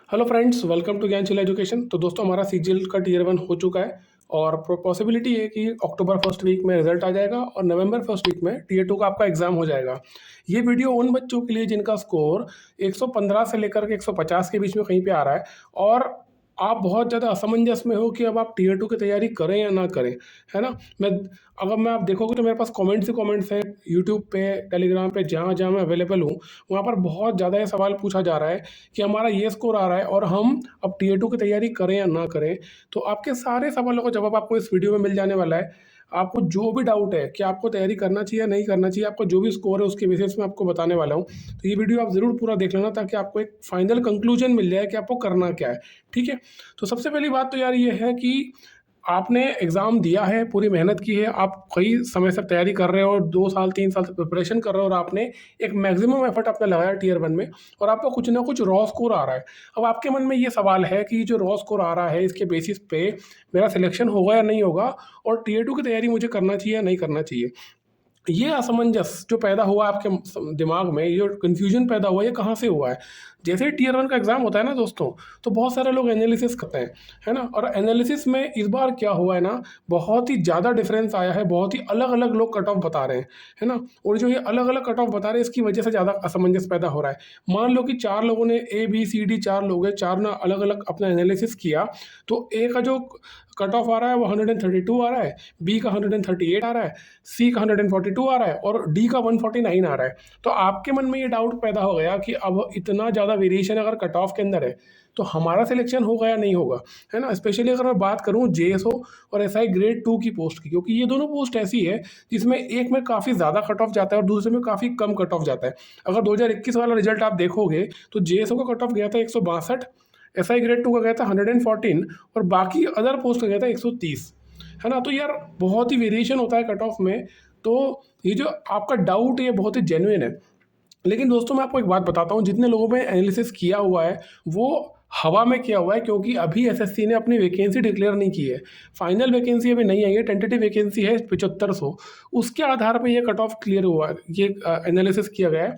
Hello friends, welcome to Gyansheel education. तो दोस्तों, हमारा सीजीएल का टीयर 1 हो चुका है और पॉसिबिलिटी है कि अक्टूबर फर्स्ट वीक में रिजल्ट आ जाएगा और नवंबर फर्स्ट वीक में टीयर 2 का आपका एग्जाम हो जाएगा। ये वीडियो उन बच्चों के लिए जिनका स्कोर 115 से लेकर के 150 के बीच में कहीं पे आ रहा है और आप बहुत ज़्यादा असमंजस में हो कि अब आप टीयर 2 की तैयारी करें या ना करें, है ना? अगर आप देखोगे तो मेरे पास कमेंट्स ही कमेंट्स हैं यूट्यूब पे, टेलीग्राम पे, जहाँ जहाँ मैं अवेलेबल हूँ, वहाँ पर बहुत ज़्यादा ये सवाल पूछा जा रहा है कि हमारा ये स्कोर आ रहा है और हम अब टीयर 2 की तैयारी करें या ना करें। तो आपके सारे सवालों का जवाब आपको इस वीडियो में मिल जाने वाला है। आपको जो भी डाउट है कि आपको तैयारी करना चाहिए या नहीं करना चाहिए, आपको जो भी स्कोर है उसके बेसिस में आपको बताने वाला हूँ। तो ये वीडियो आप ज़रूर पूरा देख लेना ताकि आपको एक फाइनल कंक्लूजन मिल जाए कि आपको करना क्या है, ठीक है? तो सबसे पहली बात तो यार ये है कि आपने एग्ज़ाम दिया है, पूरी मेहनत की है, आप कई समय से तैयारी कर रहे हो और 2 साल 3 साल से प्रिपरेशन कर रहे हो और आपने एक मैक्सिमम एफर्ट अपना लगाया टीयर 1 में और आपका कुछ ना कुछ रॉ स्कोर आ रहा है। अब आपके मन में ये सवाल है कि जो रॉ स्कोर आ रहा है इसके बेसिस पे मेरा सिलेक्शन होगा या नहीं होगा और टीयर 2 की तैयारी मुझे करना चाहिए या नहीं करना चाहिए। ये असमंजस जो पैदा हुआ आपके दिमाग में, ये जो कन्फ्यूजन पैदा हुआ, ये कहाँ से हुआ है? जैसे ही टीयर 1 का एग्ज़ाम होता है ना दोस्तों, तो बहुत सारे लोग एनालिसिस करते हैं, है ना? और एनालिसिस में इस बार क्या हुआ है ना, बहुत ही ज़्यादा डिफरेंस आया है, बहुत ही अलग-अलग लोग कट ऑफ बता रहे हैं, है ना? और जो ये अलग-अलग कट ऑफ बता रहे हैं, इसकी वजह से ज़्यादा असमंजस पैदा हो रहा है। मान लो कि 4 लोगों ने ए, बी, सी, डी 4 लोग हैं, 4 ने अलग-अलग अपना एनालिसिस किया, तो ए का जो कट ऑफ आ रहा है वो 132 आ रहा है, बी का 138 आ रहा है, सी का 142 आ रहा है और डी का 149 आ रहा है। तो आपके मन में ये डाउट पैदा हो गया कि अब इतना ज़्यादा वेरिएशन अगर कट ऑफ के अंदर है, तो हमारा सिलेक्शन होगा या नहीं होगा, है ना? स्पेशली अगर मैं बात करूँ जेएसओ और एसआई ग्रेड 2 की पोस्ट की, क्योंकि ये दोनों पोस्ट ऐसी है जिसमें एक में काफ़ी ज़्यादा कट ऑफ जाता है और दूसरे में काफ़ी कम कट ऑफ जाता है। अगर 2021 वाला रिजल्ट आप देखोगे तो जेएसओ का कट ऑफ गया था 162, एसआई ग्रेड 2 का गया था 114 और बाकी अदर पोस्ट का गया था 130, है ना? तो यार बहुत ही वेरिएशन होता है कट ऑफ में, तो ये जो आपका डाउट है ये बहुत ही जेन्युइन है। लेकिन दोस्तों मैं आपको एक बात बताता हूँ, जितने लोगों ने एनालिसिस किया हुआ है वो हवा में किया हुआ है, क्योंकि अभी एसएससी ने अपनी वैकेंसी डिक्लेयर नहीं की है। फाइनल वैकेंसी अभी नहीं आई है, टेंटेटिव वैकेंसी है 7500। उसके आधार पे ये कट ऑफ क्लियर हुआ है, ये एनालिसिस किया गया है,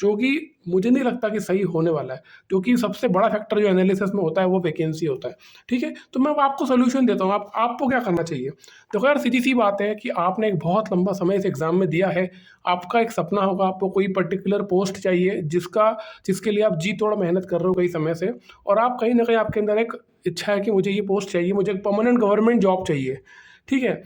जो कि मुझे नहीं लगता कि सही होने वाला है, क्योंकि सबसे बड़ा फैक्टर जो एनालिसिस में होता है वो वैकेंसी होता है, ठीक है? तो मैं अब आपको सॉल्यूशन देता हूँ, आपको क्या करना चाहिए? देखो यार, सीधी-सी बात है कि आपने एक बहुत लंबा समय इस एग्ज़ाम में दिया है, आपका एक सपना होगा, आपको कोई पर्टिकुलर पोस्ट चाहिए जिसके लिए आप जी तोड़ मेहनत कर रहे हो कई समय से, और आप कहीं न कहीं आपके अंदर एक इच्छा है कि मुझे ये पोस्ट चाहिए, मुझे एक परमानेंट गवर्नमेंट जॉब चाहिए, ठीक है?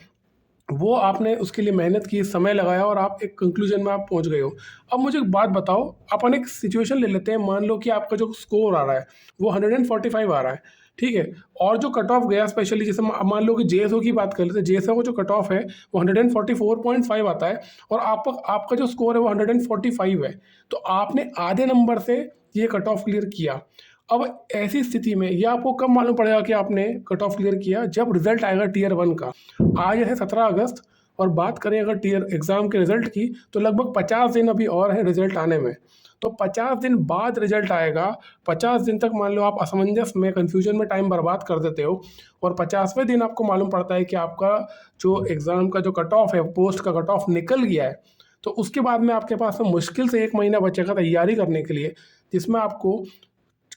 वो आपने उसके लिए मेहनत की, समय लगाया और आप एक कंक्लूजन में आप पहुँच गए हो। अब मुझे एक बात बताओ, अपन एक सिचुएशन ले लेते हैं, मान लो कि आपका जो स्कोर आ रहा है, वो 145 आ रहा है, ठीक है? और जो कट ऑफ गया स्पेशली, जैसे मान लो कि जेएसओ की बात कर लेते हैं, जेएसओ का जो कट ऑफ है वो 144.5 आता है और आपका जो स्कोर है वो 145 है। तो आपने आधे नंबर से ये कट ऑफ क्लियर किया। अब ऐसी स्थिति में ये आपको कब मालूम पड़ेगा कि आपने कट ऑफ क्लियर किया? जब रिज़ल्ट आएगा टीयर 1 का। आज है 17 अगस्त और बात करें अगर टीयर एग्ज़ाम के रिज़ल्ट की, तो लगभग 50 दिन अभी और है रिज़ल्ट आने में। तो 50 दिन बाद रिज़ल्ट आएगा, 50 दिन तक मान लो आप असमंजस में, कन्फ्यूज़न में टाइम बर्बाद कर देते हो और 50वें दिन आपको मालूम पड़ता है कि आपका जो एग्ज़ाम का जो कट ऑफ है, पोस्ट का कट ऑफ निकल गया है। तो उसके बाद में आपके पास में मुश्किल से 1 महीना बचेगा तैयारी करने के लिए, जिसमें आपको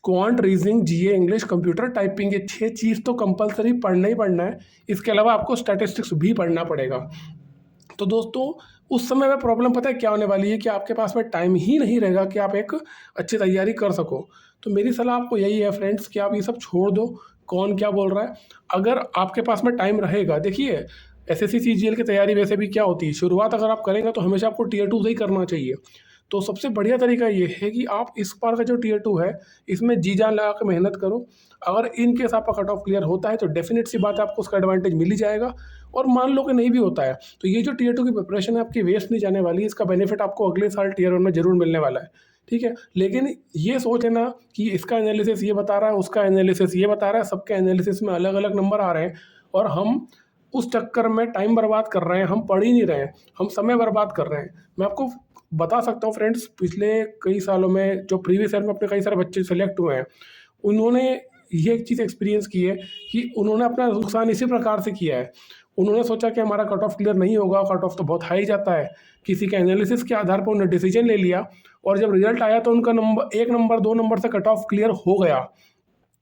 क्वांट, रीजनिंग, जीए, इंग्लिश, कंप्यूटर, टाइपिंग, ये 6 चीज़ तो कंपल्सरी पढ़ना ही पढ़ना है। इसके अलावा आपको स्टैटिस्टिक्स भी पढ़ना पड़ेगा। तो दोस्तों, उस समय में प्रॉब्लम पता है क्या होने वाली है कि आपके पास में टाइम ही नहीं रहेगा कि आप एक अच्छी तैयारी कर सको। तो मेरी सलाह आपको यही है फ्रेंड्स कि आप ये सब छोड़ दो, कौन क्या बोल रहा है। अगर आपके पास में टाइम रहेगा, देखिए एसएससी, सीजीएल की तैयारी वैसे भी क्या होती है, शुरुआत अगर आप करेंगे तो हमेशा आपको टियर 2 से ही करना चाहिए। तो सबसे बढ़िया तरीका ये है कि आप इस बार का जो टियर 2 है, इसमें जी जान लगा के मेहनत करो। अगर इन केस आपका कट ऑफ क्लियर होता है तो डेफिनेट सी बात है, आपको उसका एडवांटेज मिल ही जाएगा। और मान लो कि नहीं भी होता है, तो ये जो टियर 2 की प्रिपरेशन है आपकी वेस्ट नहीं जाने वाली, इसका बेनिफिट आपको अगले साल टियर 1 में ज़रूर मिलने वाला है, ठीक है? लेकिन ये सोच लेना कि इसका एनालिसिस ये बता रहा है, उसका एनालिसिस ये बता रहा है, सबके एनालिसिस में अलग-अलग नंबर आ रहे हैं और हम उस चक्कर में टाइम बर्बाद कर रहे हैं, हम पढ़ ही नहीं रहे हैं, हम समय बर्बाद कर रहे हैं। मैं आपको बता सकता हूँ फ्रेंड्स, पिछले कई सालों में जो प्रीवियस ईयर में अपने कई सारे बच्चे सेलेक्ट हुए हैं, उन्होंने ये एक चीज़ एक्सपीरियंस की है कि उन्होंने अपना नुकसान इसी प्रकार से किया है। उन्होंने सोचा कि हमारा कट ऑफ क्लियर नहीं होगा, कट ऑफ तो बहुत हाई जाता है। किसी के एनालिसिस के आधार पर उन्होंने डिसीजन ले लिया और जब रिजल्ट आया तो उनका नंबर 1 नंबर 2 नंबर से कट ऑफ क्लियर हो गया।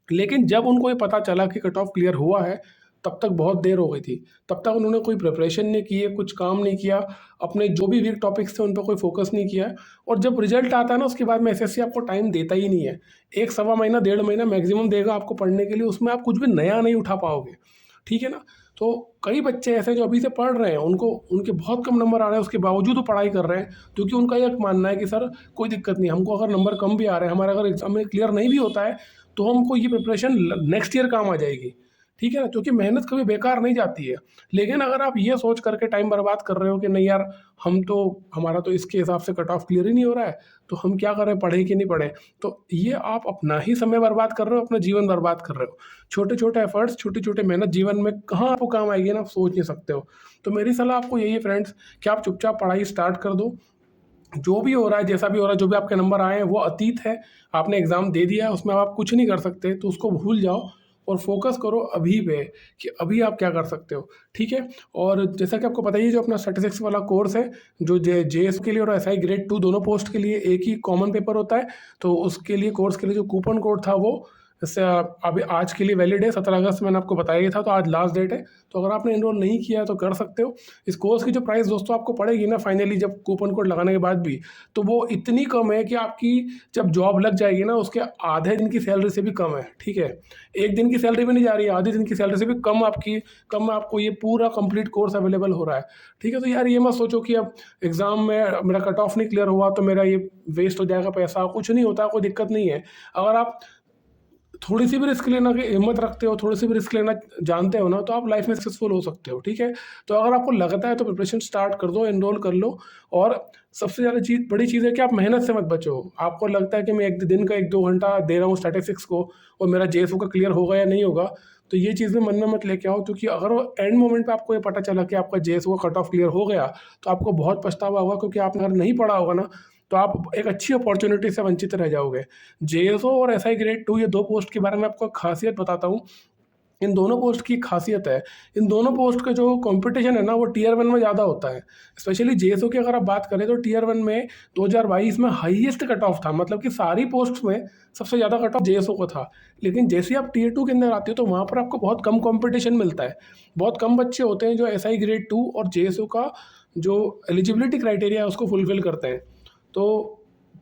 लेकिन जब उनको ये पता चला कि कट ऑफ क्लियर हुआ है, तब तक बहुत देर हो गई थी। तब तक उन्होंने कोई प्रिपरेशन नहीं की है, कुछ काम नहीं किया, अपने जो भी वीक टॉपिक्स थे उन पे कोई फोकस नहीं किया है। और जब रिजल्ट आता है ना, उसके बाद में एसएससी आपको टाइम देता ही नहीं है। 1 सवा महीना, 1.5 महीना मैक्सिमम देगा आपको पढ़ने के लिए, उसमें आप कुछ भी नया नहीं उठा पाओगे, ठीक है ना? तो कई बच्चे ऐसे हैं जो अभी से पढ़ रहे हैं, उनको उनके बहुत कम नंबर आ रहे हैं, उसके बावजूद वो पढ़ाई कर रहे हैं, क्योंकि उनका ये मानना है कि सर कोई दिक्कत नहीं, हमको अगर नंबर कम भी आ रहे हैं, हमारा अगर एग्ज़ाम में क्लियर नहीं भी होता है, तो हमको ये प्रिपरेशन नेक्स्ट ईयर काम आ जाएगी, ठीक है ना? क्योंकि मेहनत कभी बेकार नहीं जाती है। लेकिन अगर आप ये सोच करके टाइम बर्बाद कर रहे हो कि नहीं यार, हमारा तो इसके हिसाब से कट ऑफ क्लियर ही नहीं हो रहा है, तो हम क्या करें, पढ़े कि नहीं पढ़े? तो ये आप अपना ही समय बर्बाद कर रहे हो, अपना जीवन बर्बाद कर रहे हो। छोटे-छोटे एफर्ट्स, छोटी-छोटी मेहनत जीवन में कहाँ आपको काम आएगी ना, आप सोच नहीं सकते हो। तो मेरी सलाह आपको यही है फ्रेंड्स, कि आप चुपचाप पढ़ाई स्टार्ट कर दो। जो भी हो रहा है, जैसा भी हो रहा है, जो भी आपके नंबर आए हैं वो अतीत है। आपने एग्ज़ाम दे दिया है, उसमें अब आप कुछ नहीं कर सकते, तो उसको भूल जाओ और फ़ोकस करो अभी पे, कि अभी आप क्या कर सकते हो, ठीक है? और जैसा कि आपको पता ही है, जो अपना स्टैटिस्टिक्स वाला कोर्स है, जो जे जेएस के लिए और एसआई ग्रेड 2 दोनों पोस्ट के लिए एक ही कॉमन पेपर होता है। तो उसके लिए, कोर्स के लिए जो कूपन कोड था वो अभी आज के लिए वैलिड है, 17 अगस्त मैंने आपको बताया ही था, तो आज लास्ट डेट है। तो अगर आपने एनरोल नहीं किया है तो कर सकते हो। इस कोर्स की जो प्राइस दोस्तों आपको पड़ेगी ना फाइनली, जब कूपन कोड लगाने के बाद भी, तो वो इतनी कम है कि आपकी जब जॉब लग जाएगी ना, उसके आधे दिन की सैलरी से भी कम है, ठीक है? 1 दिन की सैलरी भी नहीं जा रही है, आधे दिन की सैलरी से भी कम में आपको ये पूरा कंप्लीट कोर्स अवेलेबल हो रहा है, ठीक है? तो यार ये मत सोचो कि अब एग्ज़ाम में मेरा कट ऑफ नहीं क्लियर हुआ तो मेरा ये वेस्ट हो जाएगा पैसा, कुछ नहीं होता, कोई दिक्कत नहीं है। अगर आप थोड़ी-सी भी रिस्क लेना की हिम्मत रखते हो, थोड़ी-सी भी रिस्क लेना जानते हो ना, तो आप लाइफ़ में सक्सेसफुल हो सकते हो, ठीक है? तो अगर आपको लगता है तो प्रिपरेशन स्टार्ट कर दो, एनरोल कर लो। और सबसे ज़्यादा बड़ी चीज़ है कि आप मेहनत से मत बचो। आपको लगता है कि मैं एक दिन का 1-2 घंटा दे रहा हूँ स्टैटिस्टिक्स को और मेरा जेएसओ का क्लियर होगा या नहीं होगा, तो ये चीज़ें मन में मत लेके आओ, क्योंकि अगर वो एंड मोमेंट पे आपको ये पता चला कि आपका जेएसओ का कट ऑफ क्लियर हो गया, तो आपको बहुत पछतावा होगा, क्योंकि आपने अगर नहीं पढ़ा होगा ना, तो आप एक अच्छी अपॉर्च्युनिटी से वंचित रह जाओगे। जेएसओ और एसआई ग्रेड 2, ये 2 पोस्ट के बारे में आपको खासियत बताता हूँ। इन दोनों पोस्ट की खासियत है, इन दोनों पोस्ट का जो कॉम्पिटिशन है ना, वो टियर 1 में ज़्यादा होता है। स्पेशली जेएसओ की अगर आप बात करें, तो टियर 1 में 2022 में हाईएस्ट कट ऑफ था, मतलब कि सारी पोस्ट्स में सबसे ज़्यादा कट ऑफ जेएसओ को था। लेकिन जैसे ही आप टियर 2 के अंदर आते हो, तो वहाँ पर आपको बहुत कम कॉम्पिटिशन मिलता है। बहुत कम बच्चे होते हैं जो एसआई ग्रेड 2 और जेएसओ का जो एलिजिबिलिटी क्राइटेरिया है उसको फुलफ़िल करते हैं। तो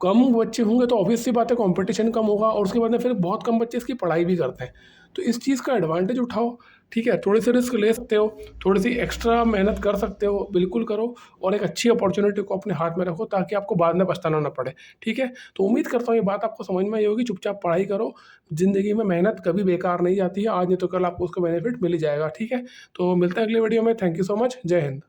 कम बच्चे होंगे तो ऑब्वियस सी बात है, कंपटीशन कम होगा, और उसके बाद में फिर बहुत कम बच्चे इसकी पढ़ाई भी करते हैं। तो इस चीज़ का एडवांटेज उठाओ, ठीक है? थोड़ी-सी रिस्क ले सकते हो, थोड़ी-सी एक्स्ट्रा मेहनत कर सकते हो, बिल्कुल करो। और एक अच्छी अपॉर्च्युनिटी को अपने हाथ में रखो, ताकि आपको बाद में पछताना ना पड़े, ठीक है? तो उम्मीद करता हूँ ये बात आपको समझ में आई होगी। चुपचाप पढ़ाई करो, ज़िंदगी में मेहनत कभी बेकार नहीं जाती है, आज नहीं तो कल आपको उसका बेनिफिट मिल ही जाएगा, ठीक है? तो मिलते हैं अगली वीडियो में। Thank you so much. जय हिंद।